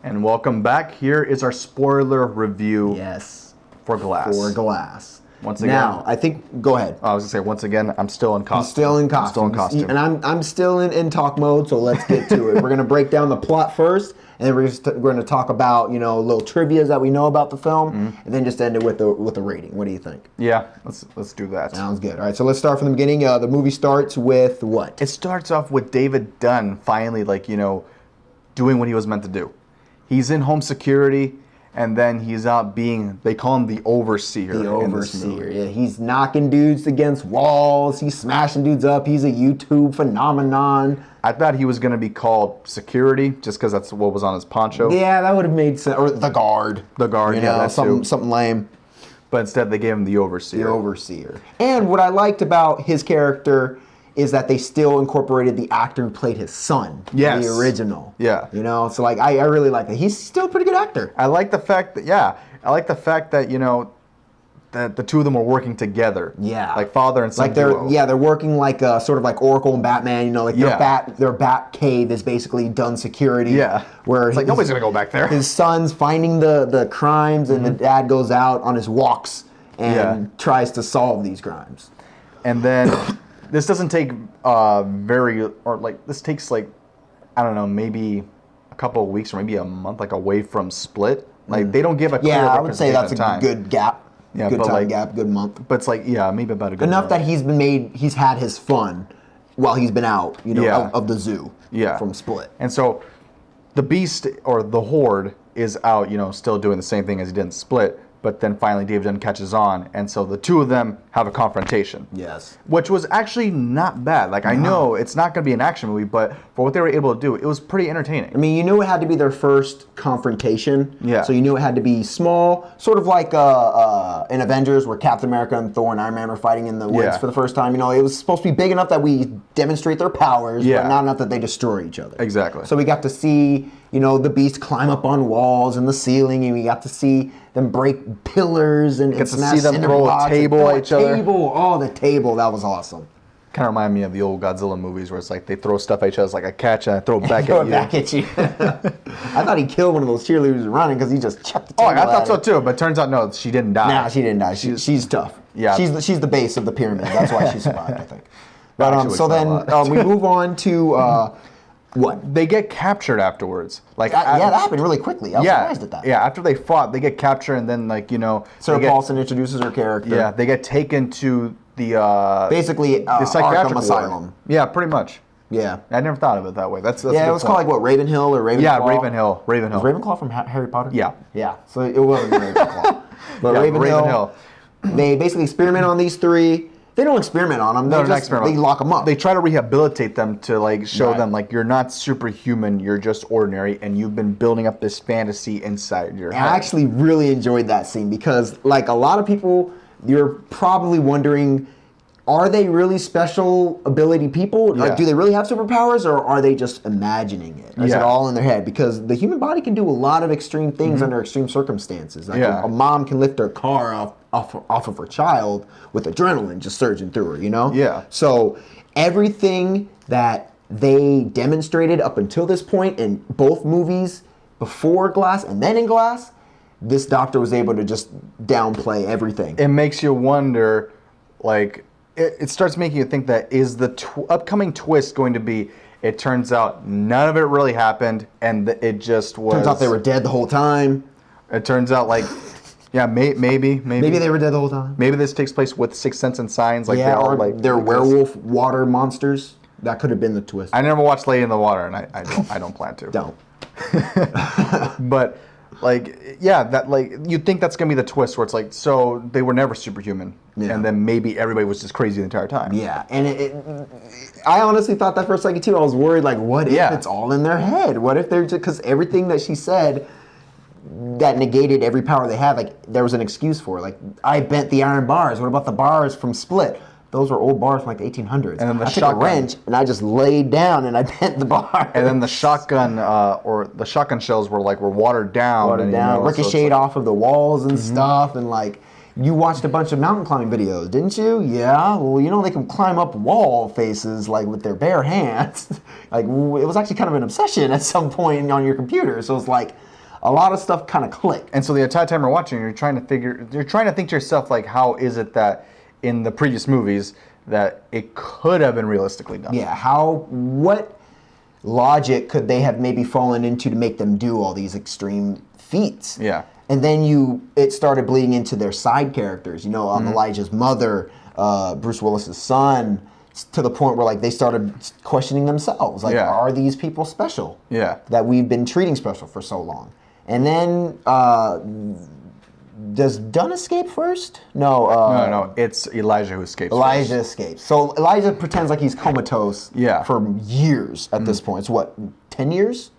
And welcome back. Here is our spoiler review. Yes. For Glass. For Glass. Once again. Now, I think, go ahead. I was going to say, once again, I'm still in costume. He's still in costume. I'm still in costume. And I'm still in talk mode, so let's get to it. We're going to break down the plot first, and then we're going to talk about, little trivias that we know about the film, and then just end it with a rating. What do you think? Yeah, let's do that. Sounds good. All right, so let's start from the beginning. The movie starts with what? It starts off with David Dunn finally, doing what he was meant to do. He's in home security, and then he's out being, they call him the overseer. The overseer, yeah. He's knocking dudes against walls. He's smashing dudes up. He's a YouTube phenomenon. I thought he was going to be called security, just because that's what was on his poncho. Yeah, that would have made sense. Or the guard. The guard, yeah, something lame. But instead, they gave him the overseer. The overseer. And what I liked about his character is that they still incorporated the actor who played his son. Yes. The original. Yeah. So I really like that. He's still a pretty good actor. I like the fact that, that the two of them were working together. Yeah. Like father and son. They're working like sort of like Oracle and Batman, their bat cave is basically done security. Yeah. Where it's like nobody's gonna go back there. His son's finding the crimes, and the dad goes out on his walks and tries to solve these crimes. And then this doesn't take this takes I don't know, maybe a couple of weeks or maybe a month away from Split. Like they don't give a clear I would say that's time. A good gap. Yeah, good time gap, good month. But it's maybe about a good enough month. that he's had his fun while he's been out, of the zoo. Yeah. From Split. And so the Beast or the Horde is out, still doing the same thing as he did in Split. But then finally David Dunn catches on, and so the two of them have a confrontation. Yes. Which was actually not bad. I know it's not going to be an action movie, but for what they were able to do, it was pretty entertaining. I mean, you knew it had to be their first confrontation. Yeah. So you knew it had to be small, sort of like in Avengers where Captain America and Thor and Iron Man were fighting in the woods for the first time. It was supposed to be big enough that we demonstrate their powers, but not enough that they destroy each other. Exactly. So we got to see, the Beast climb up on walls and the ceiling, and we got to see them break pillars and get to see them throw a table at each other. The table, that was awesome. Kind of remind me of the old Godzilla movies where it's like they throw stuff at each other like a catch and I throw it back at you. I thought he killed one of those cheerleaders running because he just chucked the table I thought so too, but turns out no, she didn't die. Nah, she didn't die. She's tough. Yeah. She's the base of the pyramid. That's why she survived, I think. But so then we move on to what? They get captured afterwards. That happened really quickly. I was surprised at that. Yeah, after they fought, they get captured, and then Sarah Paulson introduces her character. Yeah, they get taken to the basically the psychiatric Arkham Asylum. Ward. Yeah, pretty much. Yeah, I never thought of it that way. That's it was called Ravenhill or Ravenclaw. Yeah, Ravenhill. Was Ravenclaw from Harry Potter? Yeah. Yeah. So it wasn't Ravenclaw, but Ravenhill. They basically experiment on these three. They don't experiment on them. They lock them up. They try to rehabilitate them to show them you're not superhuman, you're just ordinary, and you've been building up this fantasy inside your head. I actually really enjoyed that scene because a lot of people, you're probably wondering, are they really special ability people? Yeah. Do they really have superpowers, or are they just imagining it? Is it all in their head? Because the human body can do a lot of extreme things under extreme circumstances. A mom can lift her car off of her child with adrenaline just surging through her, Yeah. So everything that they demonstrated up until this point in both movies, before Glass and then in Glass, this doctor was able to just downplay everything. It makes you wonder, it starts making you think that is the upcoming twist going to be, it turns out none of it really happened, and it just was... Turns out they were dead the whole time. It turns out maybe they were dead the whole time. Maybe this takes place with Sixth Sense and Signs. They're werewolf water monsters. That could have been the twist. I never watched Lady in the Water, and I don't plan to. Don't. But you'd think that's gonna be the twist where it's so they were never superhuman, and then maybe everybody was just crazy the entire time. Yeah, and I honestly thought that for a second too. I was worried, what if it's all in their head? What if they're just, because everything that she said that negated every power they had, there was an excuse for it. I bent the iron bars. What about the bars from Split? Those were old bars from the 1800s. And then I took a wrench and I just laid down and I bent the bar. And then the shotgun or the shotgun shells were watered down. Ricocheted off of the walls and stuff. And you watched a bunch of mountain climbing videos, didn't you? Yeah. Well, they can climb up wall faces with their bare hands. It was actually kind of an obsession at some point on your computer. So it's a lot of stuff kind of clicked. And so the entire time you're watching, you're trying to think to yourself, like, how is it that in the previous movies that it could have been realistically done? Yeah, what logic could they have maybe fallen into to make them do all these extreme feats? Yeah. And then it started bleeding into their side characters, Elijah's mother, Bruce Willis's son, to the point where like they started questioning themselves, like, are these people special? Yeah. That we've been treating special for so long. And then does Dunn escape first? No. No. It's Elijah who escapes. Elijah escapes. So Elijah pretends like he's comatose for years at this point. It's what, 10 years?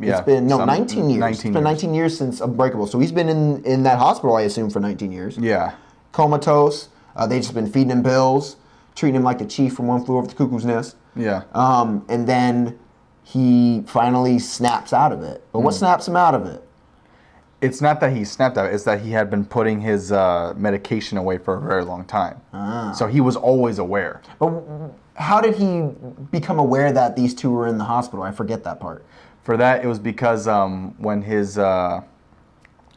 Yeah. It's been 19 years. 19 it's been 19 years since Unbreakable. So he's been in that hospital, I assume, for 19 years. Yeah. Comatose. They just been feeding him pills, treating him like the chief from One Flew Over the Cuckoo's Nest. Yeah. And then he finally snaps out of it. But what snaps him out of it? It's not that he snapped out, it's that he had been putting his medication away for a very long time. So he was always aware. But how did he become aware that these two were in the hospital? I forget that part. For that, it was because when his one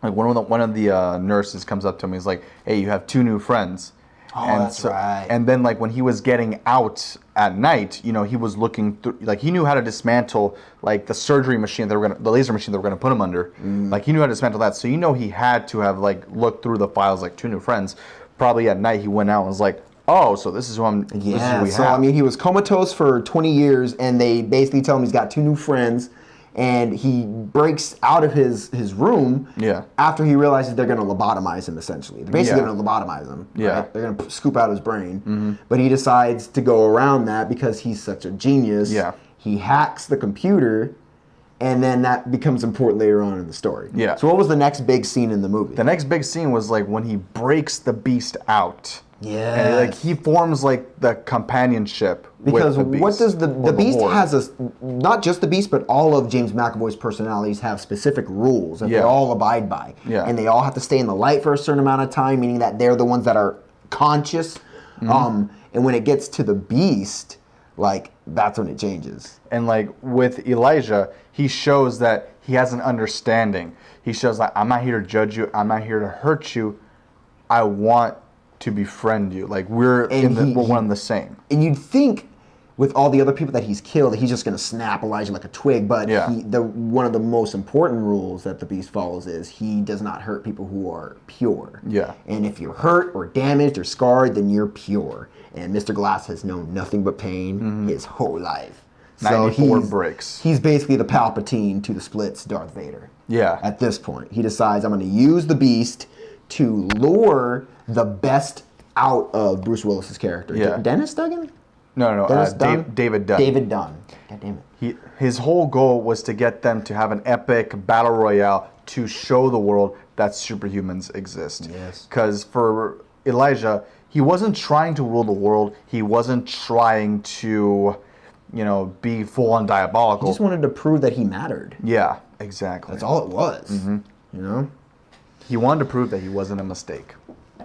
of the nurses comes up to him, he's like, "Hey, you have 2 new friends." Oh, and that's right. And then, like, when he was getting out at night, he was looking through, like, he knew how to dismantle, like, the surgery machine the laser machine that we're gonna put him under. Like, he knew how to dismantle that. So he had to have, like, looked through the files, like, 2 new friends. Probably at night he went out and was like, "Oh, so this is who I'm." Yeah. This is who we So have. I mean, he was comatose for 20 years, and they basically tell him he's got 2 new friends. And he breaks out of his room after he realizes they're going to lobotomize him, essentially. They're basically going to lobotomize him. Yeah. Right? They're going to scoop out his brain. But he decides to go around that because he's such a genius. Yeah. He hacks the computer, and then that becomes important later on in the story. Yeah. So what was the next big scene in the movie? The next big scene was, like, when he breaks the beast out. Yeah. And, like, he forms, like, the companionship because with the beast. What does the beast horde. has not just the beast, but all of James McAvoy's personalities have specific rules that they all abide by. Yeah. And they all have to stay in the light for a certain amount of time, meaning that they're the ones that are conscious. And when it gets to the beast, like, that's when it changes. And, like, with Elijah, he shows that he has an understanding. He shows, like, I'm not here to judge you. I'm not here to hurt you. I want to befriend you. Like, we're one and the same. And you'd think with all the other people that he's killed, that he's just going to snap Elijah like a twig. But one of the most important rules that the beast follows is he does not hurt people who are pure. Yeah. And if you're hurt or damaged or scarred, then you're pure. And Mr. Glass has known nothing but pain his whole life. 94 breaks. He's basically the Palpatine to the Split's Darth Vader. Yeah. At this point, he decides, I'm going to use the beast to lure the best out of Bruce Willis's character. Yeah. Dennis Duggan? No, David Dunn. David Dunn. God damn it. His whole goal was to get them to have an epic battle royale to show the world that superhumans exist. Yes. Because for Elijah, he wasn't trying to rule the world. He wasn't trying to, be full-on diabolical. He just wanted to prove that he mattered. Yeah, exactly. That's all it was. He wanted to prove that he wasn't a mistake.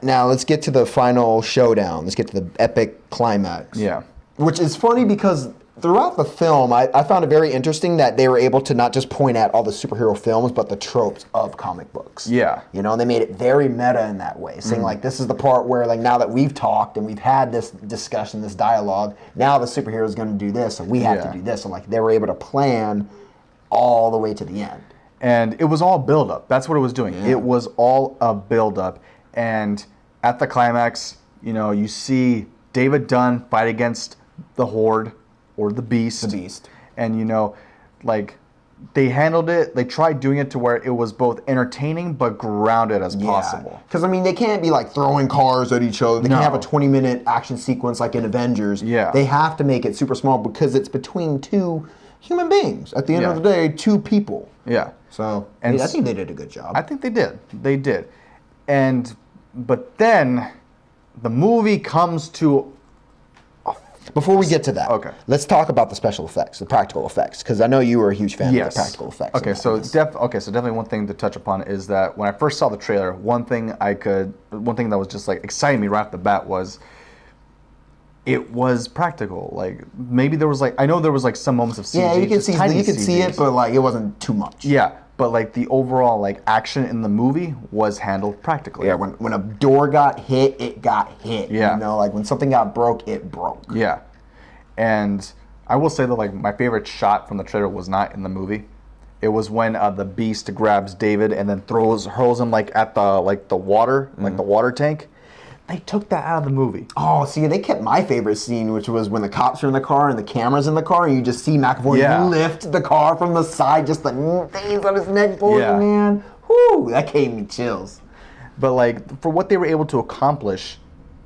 Now let's get to the final showdown. Let's get to the epic climax. Yeah. Which is funny because throughout the film, I found it very interesting that they were able to not just point at all the superhero films, but the tropes of comic books. Yeah. They made it very meta in that way, saying like, this is the part where, like, now that we've talked and we've had this discussion, this dialogue, now the superhero is going to do this, and we have to do this. And like, they were able to plan all the way to the end. And it was all build-up. That's what it was doing. Yeah. It was all a build-up. And at the climax, you see David Dunn fight against the Horde or the Beast. The Beast. And, like, they handled it. They tried doing it to where it was both entertaining but grounded as possible. Because, I mean, they can't be, like, throwing cars at each other. They can't have a 20-minute action sequence like in Avengers. Yeah. They have to make it super small because it's between 2 human beings. At the end of the day, 2 people. Yeah. So, I think they did a good job. I think they did. They did. But then the movie comes to... Before we get to that, let's talk about the special effects, the practical effects, because I know you were a huge fan of the practical effects. Okay, so definitely one thing to touch upon is that when I first saw the trailer, one thing that was just like exciting me right off the bat was it was practical. Like, maybe there was like, I know there was like some moments of CG. Yeah, you can see it, but like it wasn't too much. Yeah, but like the overall like action in the movie was handled practically. Yeah, when a door got hit, it got hit. Yeah. You know, like when something got broke, it broke. Yeah. And I will say that like my favorite shot from the trailer was not in the movie. It was when the Beast grabs David and then hurls him like at the water, like the water tank. They took that out of the movie. Oh, see, they kept my favorite scene, which was when the cops are in the car and the camera's in the car, and you just see McAvoy lift the car from the side, just the things on his neck, man. Whoo, that gave me chills. But like for what they were able to accomplish,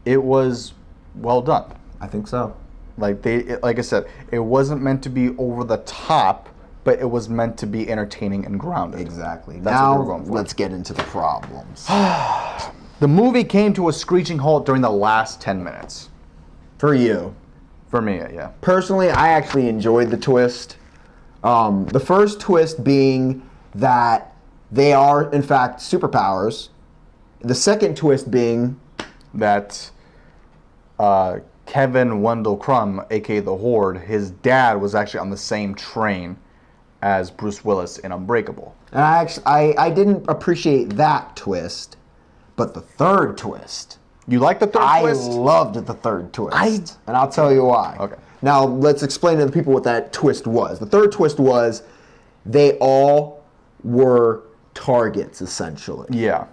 it was well done. I think so. Like like I said, it wasn't meant to be over the top, but it was meant to be entertaining and grounded. Exactly. That's what they were now going for. let's get into the problems. The movie came to a screeching halt during the last 10 minutes. For you. For me, yeah. Personally, I actually enjoyed the twist. The first twist being that they are, in fact, superpowers. The second twist being that Kevin Wendell Crumb, a.k.a. the Horde, his dad was actually on the same train as Bruce Willis in Unbreakable. And I didn't appreciate that twist, but the third twist. You like the third twist? I loved the third twist. And I'll tell you why. Okay. Now, let's explain to the people what that twist was. The third twist was they all were targets, essentially. Yeah.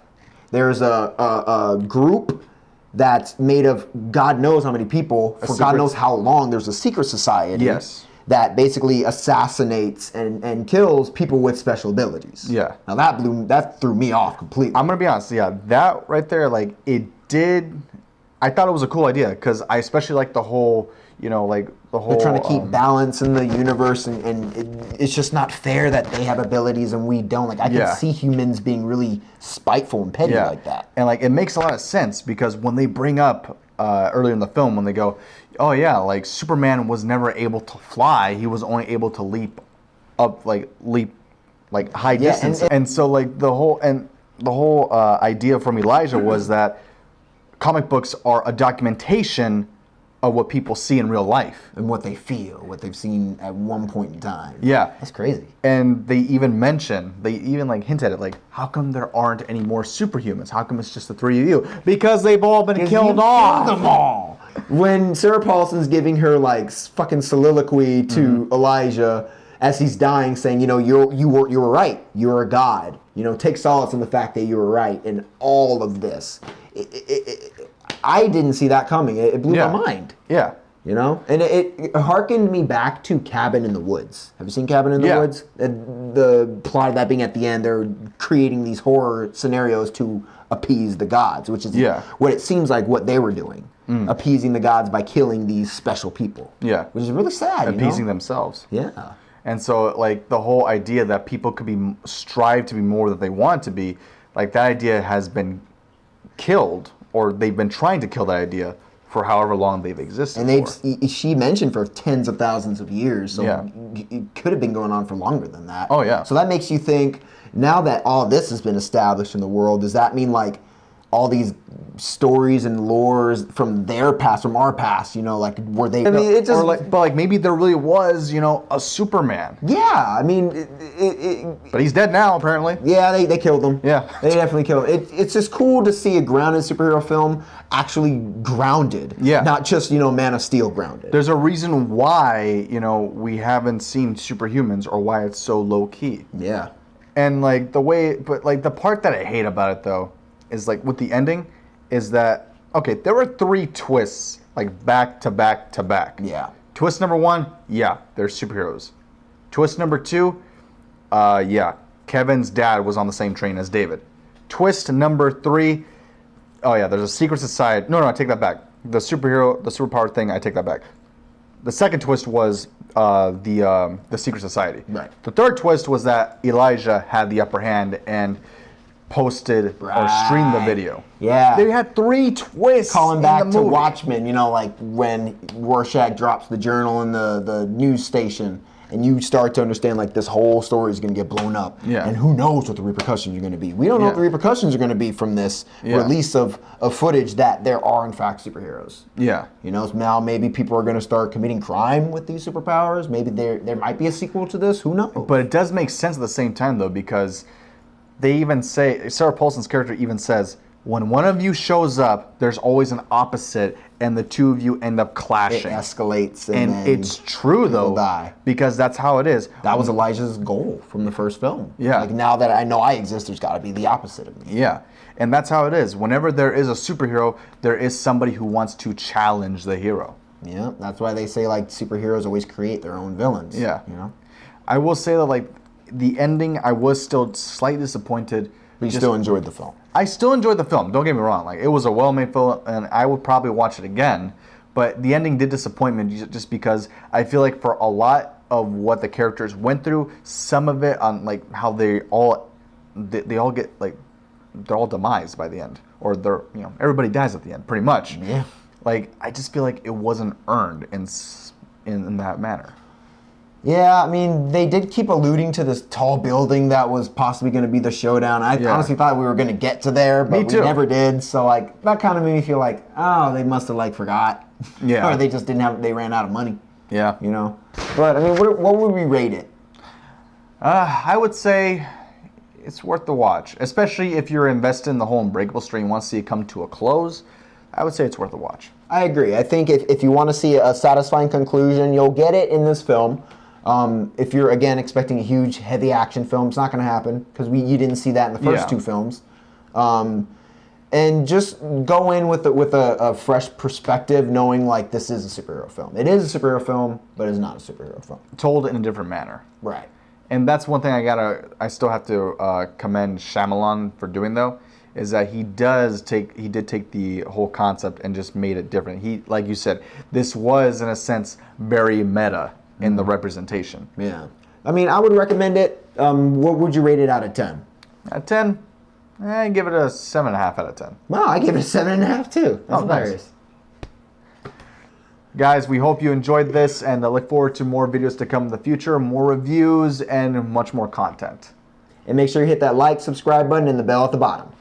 There's a group that's made of God knows how many people, for God knows how long. There's a secret society. Yes. That basically assassinates and kills people with special abilities. Yeah. Now that threw me off completely. I'm gonna be honest. Yeah, that right there, like it did. I thought it was a cool idea because I especially like the whole, like the whole. They're trying to keep balance in the universe, and it's just not fair that they have abilities and we don't. Like I can see humans being really spiteful and petty like that. And like it makes a lot of sense because when they bring up earlier in the film when they go, oh yeah, like Superman was never able to fly. He was only able to leap high distance. And so like the whole idea from Elijah was that comic books are a documentation of what people see in real life. And what they feel, what they've seen at one point in time. Yeah. That's crazy. And they even hint at it, like, how come there aren't any more superhumans? How come it's just the three of you? Because they've all been killed off. Killed them all. When Sarah Paulson's giving her like fucking soliloquy to Elijah as he's dying, saying, you were right. You're a god. Take solace in the fact that you were right in all of this. I didn't see that coming. It blew my mind. Yeah. And it harkened me back to Cabin in the Woods. Have you seen Cabin in the Woods? The plot of that being at the end, they're creating these horror scenarios to appease the gods, which is what it seems like what they were doing. Appeasing the gods by killing these special people. Yeah. Which is really sad. Appeasing themselves. Yeah. And so like the whole idea that people could strive to be more than they want to be, like that idea has been killed, or they've been trying to kill that idea for however long they've existed. And she mentioned for tens of thousands of years, so it could have been going on for longer than that. Oh yeah. So that makes you think, now that all this has been established in the world, does that mean like all these stories and lores from their past, from our past, like were they? I mean, it just, but maybe there really was, a Superman. Yeah, I mean, but he's dead now, apparently. Yeah, they killed him. Yeah, they definitely killed him. It's just cool to see a grounded superhero film actually grounded. Yeah, not just Man of Steel grounded. There's a reason why we haven't seen Superhumans, or why it's so low key. Yeah, and like the part that I hate about it though is like with the ending is that, okay, there were 3 twists like back to back to back. Yeah. Twist number 1, they're superheroes. Twist number 2, Kevin's dad was on the same train as David. Twist number 3, there's a secret society. No, I take that back. The superpower thing, I take that back. The second twist was the secret society. Right. The third twist was that Elijah had the upper hand and posted or streamed the video. Yeah. They had 3 twists. Calling back to Watchmen, like when Rorschach drops the journal in the news station and you start to understand like this whole story is going to get blown up, and who knows what the repercussions are going to be. We don't know what the repercussions are going to be from this release of footage that there are in fact superheroes. Yeah. You know, now maybe people are going to start committing crime with these superpowers. Maybe there might be a sequel to this. Who knows? But it does make sense at the same time though, because they even say, Sarah Paulson's character even says, when one of you shows up, there's always an opposite, and the two of you end up clashing. It escalates, and it's true though, because that's how it is. That was Elijah's goal from the first film. Yeah. Like, now that I know I exist, there's got to be the opposite of me. Yeah, and that's how it is. Whenever there is a superhero, there is somebody who wants to challenge the hero. Yeah, that's why they say like superheroes always create their own villains. Yeah, you know. I will say that like the ending, I was still slightly disappointed. But you still enjoyed the film. I still enjoyed the film. Don't get me wrong. Like, it was a well-made film, and I would probably watch it again. But the ending did disappoint me just because I feel like for a lot of what the characters went through, some of it on like how they all get like they're all demised by the end, or they're everybody dies at the end pretty much. Yeah. Like, I just feel like it wasn't earned in that manner. Yeah, I mean, they did keep alluding to this tall building that was possibly going to be the showdown. I honestly thought we were going to get to there, but we never did. So, like, that kind of made me feel like, oh, they must have, like, forgot. Yeah. Or they just they ran out of money. Yeah. You know? But, I mean, what would we rate it? I would say it's worth the watch, especially if you're invested in the whole Unbreakable story and want to see it come to a close. I would say it's worth a watch. I agree. I think if you want to see a satisfying conclusion, you'll get it in this film. If you're, again, expecting a huge, heavy action film, it's not going to happen because you didn't see that in the first two films. And just go in with a fresh perspective, knowing, like, this is a superhero film. It is a superhero film, but it's not a superhero film. Told in a different manner. Right. And that's one thing I still have to commend Shyamalan for doing, though, is that he did take the whole concept and just made it different. He, like you said, this was, in a sense, very meta in the representation. Yeah. I mean, I would recommend it. What would you rate it out of 10? Out of 10? I give it a 7.5 out of 10. Wow, I give it a 7.5 too. That's hilarious. Nice. Guys, we hope you enjoyed this, and I look forward to more videos to come in the future, more reviews, and much more content. And make sure you hit that like, subscribe button, and the bell at the bottom.